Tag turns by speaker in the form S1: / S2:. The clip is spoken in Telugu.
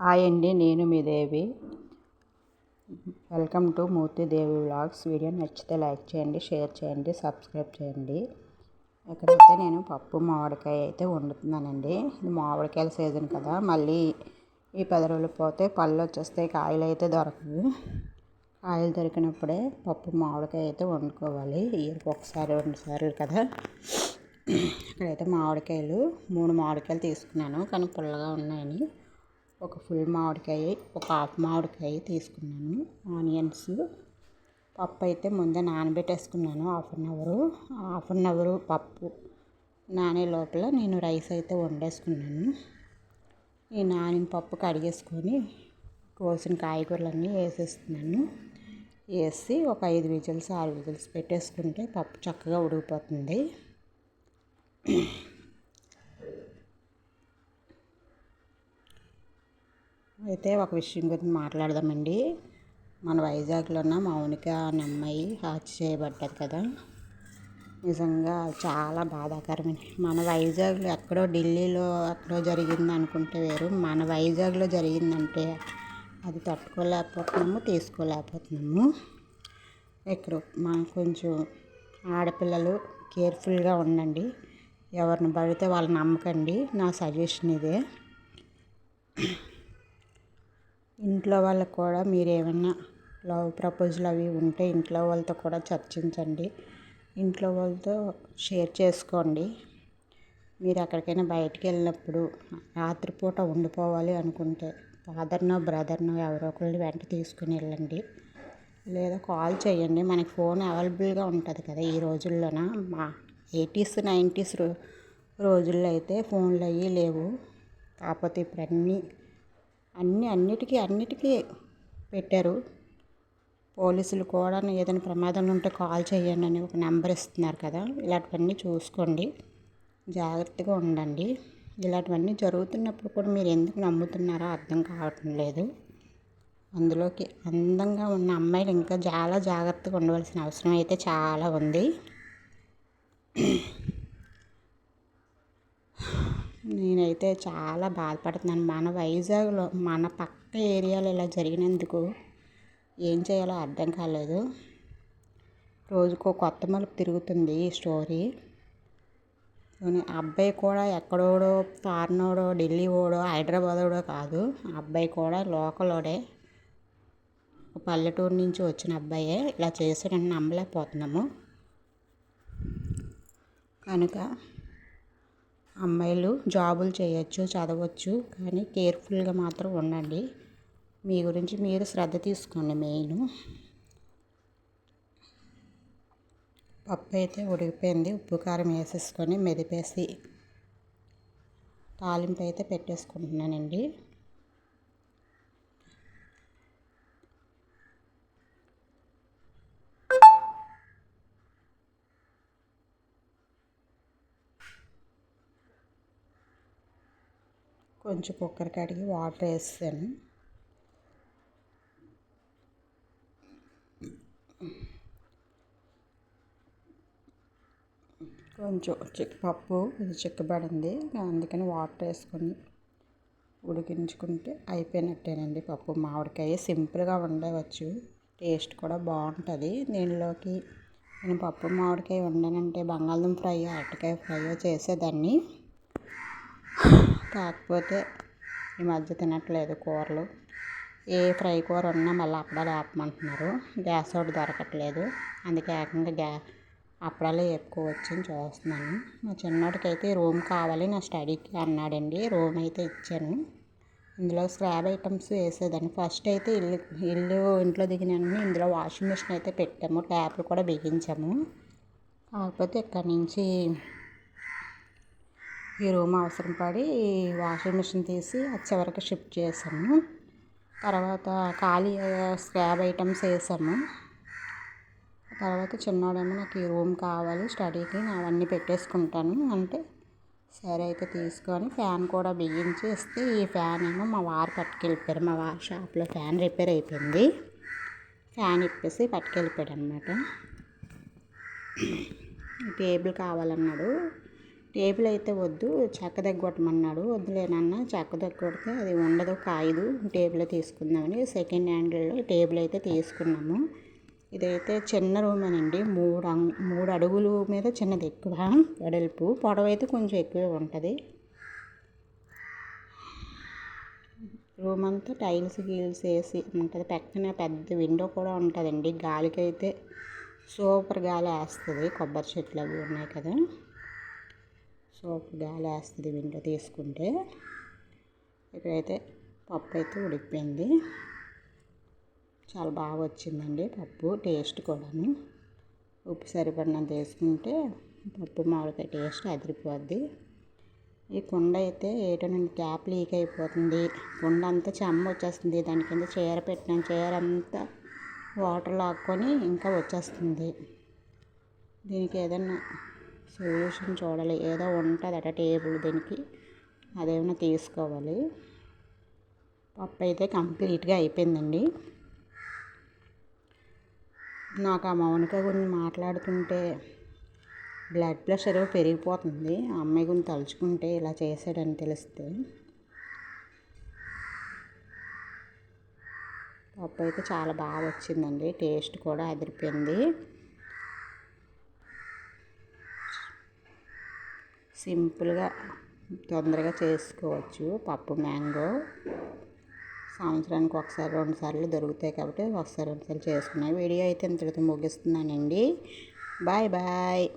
S1: హాయ్ అండి, నేను మీ Devi. Welcome to Murthy Devi vlogs. Video నచ్చితే లైక్ చేయండి, షేర్ చేయండి, సబ్స్క్రైబ్ చేయండి. ఇక్కడైతే నేను పప్పు మామిడికాయ అయితే వండుతున్నానండి. ఇది మామిడికాయల సీజన్ కదా, మళ్ళీ ఈ 10 రోజులు పోతే పళ్ళు వచ్చేస్తాయి, కాయలు అయితే దొరకవు. కాయలు దొరికినప్పుడే పప్పు మామిడికాయ అయితే వండుకోవాలి. ఇయర్కి ఒకసారి 2 సార్లు కదా. ఇక్కడైతే మామిడికాయలు 3 మామిడికాయలు తీసుకున్నాను, కానీ పుల్లగా ఉన్నాయని ఒక ఫుల్ మామిడికాయ, ఒక హాఫ్ మామిడికాయ తీసుకున్నాను. ఆనియన్స్, పప్పు అయితే ముందే నానబెట్టేసుకున్నాను. హాఫ్ అన్ అవరు పప్పు నానే లోపల నేను రైస్ అయితే వండేసుకున్నాను. ఈ నానిన పప్పు కడిగేసుకొని కోసిన కాయగూరలన్నీ వేసేస్తున్నాను. వేసి ఒక 5 విజిల్స్ 6 విజిల్స్ పెట్టేసుకుంటే పప్పు చక్కగా ఉడికిపోతుంది. అయితే ఒక విషయం గురించి మాట్లాడదామండి. మన వైజాగ్లో ఉన్న మౌనిక అనే అమ్మాయి హత్య చేయబడ్డది కదా. నిజంగా చాలా బాధాకరమైన. మన వైజాగ్లో ఎక్కడో ఢిల్లీలో ఎక్కడో జరిగింది అనుకుంటే వేరు, మన వైజాగ్లో జరిగిందంటే అది తట్టుకోలేకపోతున్నాము, తీసుకోలేకపోతున్నాము. ఇక్కడ మనం కొంచెం ఆడపిల్లలు కేర్ఫుల్గా ఉండండి. ఎవరిని పడితే వాళ్ళని నమ్మకండి. నా సజెషన్ ఇదే. ఇంట్లో వాళ్ళకు కూడా మీరు ఏమన్నా లవ్ ప్రపోజల్ అవి ఉంటే ఇంట్లో వాళ్ళతో కూడా చర్చించండి. ఇంట్లో వాళ్ళతో షేర్ చేసుకోండి. మీరు ఎక్కడికైనా బయటికి వెళ్ళినప్పుడు రాత్రిపూట ఉండిపోవాలి అనుకుంటే ఫాదర్నో బ్రదర్నో ఎవరో ఒకరిని వెంట తీసుకుని వెళ్ళండి, లేదా కాల్ చేయండి. మనకి ఫోన్ అవైలబుల్గా ఉంటుంది కదా ఈ రోజుల్లోన. మా 80s 90s రోజుల్లో అయితే ఫోన్లు అవి లేవు. కాకపోతే ఇప్పుడు అన్నిటికీ పెట్టారు. పోలీసులు కూడా ఏదైనా ప్రమాదం ఉంటే కాల్ చేయండి అని ఒక నెంబర్ ఇస్తున్నారు కదా. ఇలాంటివన్నీ చూసుకోండి, జాగ్రత్తగా ఉండండి. ఇలాంటివన్నీ జరుగుతున్నప్పుడు కూడా మీరు ఎందుకు నమ్ముతున్నారో అర్థం కావటం లేదు. అందులోకి అందంగా ఉన్న అమ్మాయిలు ఇంకా చాలా జాగ్రత్తగా ఉండవలసిన అవసరం అయితే చాలా ఉంది. నేనైతే చాలా బాధపడుతున్నాను. మన వైజాగ్లో మన పక్క ఏరియాలో ఇలా జరిగినందుకు ఏం చేయాలో అర్థం కాలేదు. రోజుకో కొత్త మలుపు తిరుగుతుంది ఈ స్టోరీ. అబ్బాయి కూడా ఎక్కడోడో ఫారినోడో, ఢిల్లీ ఓడో, హైదరాబాదోడో కాదు. అబ్బాయి కూడా లోకలోడే, పల్లెటూరు నుంచి వచ్చిన అబ్బాయే. ఇలా చేసాడని నమ్మలేకపోతున్నాము. కనుక అమ్మాయిలు జాబులు చేయొచ్చు, చదవచ్చు, కానీ కేర్ఫుల్గా మాత్రం ఉండండి. మీ గురించి మీరు శ్రద్ధ తీసుకోండి. మెయిన్ పప్పు అయితే ఉడికిపోయింది. ఉప్పు కారం వేసేసుకొని మెదిపేసి తాలింపు అయితే పెట్టేసుకుంటున్నానండి. కొంచెం కుక్కర్ కడిగి వాటర్ వేసాను. కొంచెం పప్పు చిక్కబడింది, అందుకని వాటర్ వేసుకొని ఉడికించుకుంటే అయిపోయినట్టేనండి. పప్పు మామిడికాయ సింపుల్గా వండవచ్చు, టేస్ట్ కూడా బాగుంటుంది. దీనిలోకి నేను పప్పు మామిడికాయ వండానంటే బంగాళదుంప ఫ్రై, అరటికాయ ఫ్రై చేసేదాన్ని. కాకపోతే ఈ మధ్య తినట్లేదు కూరలు. ఏ ఫ్రై కూర ఉన్నా మళ్ళీ అప్పడాలు వేపమంటున్నారు. గ్యాస్ ఒకటి దొరకట్లేదు, అందుకే ఏకంగా అప్పడాలు వేపుకోవచ్చు అని చూస్తున్నాను. మా చిన్నోడికైతే రూమ్ కావాలి నా స్టడీకి అన్నాడండి. రూమ్ అయితే ఇచ్చాను. ఇందులో స్లాబ్ ఐటమ్స్ వేసేదాన్ని. ఫస్ట్ అయితే ఇంట్లో దిగినాను. ఇందులో వాషింగ్ మిషన్ అయితే పెట్టాము, ట్యాప్లు కూడా బిగించాము. కాకపోతే ఇక్కడి నుంచి ఈ రూమ్ అవసరం పడి వాషింగ్ మిషన్ తీసి చివరికి షిఫ్ట్ చేసాము. తర్వాత ఖాళీ స్లాబ్ ఐటమ్స్ వేసాము. తర్వాత చిన్నోడేమో నాకు ఈ రూమ్ కావాలి స్టడీకి, అవన్నీ పెట్టేసుకుంటాను అంటే సరే అయితే తీసుకొని ఫ్యాన్ కూడా బిగించి ఇస్తే, ఈ ఫ్యాన్ ఏమో మా వారు పట్టుకెళ్ళిపోయారు. మా వారి షాప్లో ఫ్యాన్ రిపేర్ అయిపోయింది. ఫ్యాన్ ఇప్పేసి పట్టుకెళ్ళిపోయాడు అనమాట. టేబుల్ కావాలన్నాడు. టేబుల్ అయితే వద్దు, చెక్క దగ్గొట్టమన్నాడు. వద్దులేనన్న, చెక్క దగ్గొడితే అది ఉండదు, కాయదు, టేబుల్ తీసుకుందామని సెకండ్ హ్యాండ్లో టేబుల్ అయితే తీసుకున్నాము. ఇదైతే చిన్న రూమేనండి, 3 అడుగులు మీద చిన్నది, ఎక్కువ వెడల్పు, పొడవు అయితే కొంచెం ఎక్కువే ఉంటుంది. రూమ్ అంతా టైల్స్ గీల్స్ వేసి ఉంటుంది. పక్కన పెద్ద విండో కూడా ఉంటుందండి. గాలికి అయితే సూపర్ గాలి వేస్తుంది. కొబ్బరి చెట్లు అవి ఉన్నాయి కదా, సూపర్ గాలి వేస్తుంది విండో తీసుకుంటే. ఇక్కడైతే పప్పు అయితే ఉడికిపోయింది. చాలా బాగా వచ్చిందండి పప్పు, టేస్ట్ కూడాను. ఉప్పు సరిపడినంత వేసుకుంటే పప్పు మామిడికాయ టేస్ట్ అదిరిపోద్ది. ఈ కుండ అయితే ఏటోనండి ట్యాప్ లీక్ అయిపోతుంది, కుండ అంతా చెమ్మ వచ్చేస్తుంది. దాని కింద చీర పెట్టిన చీర అంతా వాటర్ లాక్కొని ఇంకా వచ్చేస్తుంది. దీనికి ఏదన్నా సొల్యూషన్ చూడాలి, ఏదో ఉంటుందట టేబుల్ దీనికి, అదేమైనా తీసుకోవాలి. పప్పు అయితే కంప్లీట్గా అయిపోయిందండి. నాకు ఆ మౌనిక గురించి మాట్లాడుతుంటే బ్లడ్ ప్రెషర్ పెరిగిపోతుంది. ఆ అమ్మాయి గురించి తలుచుకుంటే ఇలా చేసాడని తెలిస్తే. పప్పు అయితే చాలా బాగా వచ్చిందండి, టేస్ట్ కూడా అదిరిపోయింది. సింపుల్గా తొందరగా చేసుకోవచ్చు. పప్పు మ్యాంగో సంవత్సరానికి ఒకసారి 2 సార్లు దొరుకుతాయి కాబట్టి ఒకసారి 2 సార్లు చేసుకున్నాయి. వీడియో అయితే ఇంతటితో ముగిస్తున్నానండి. Bye bye.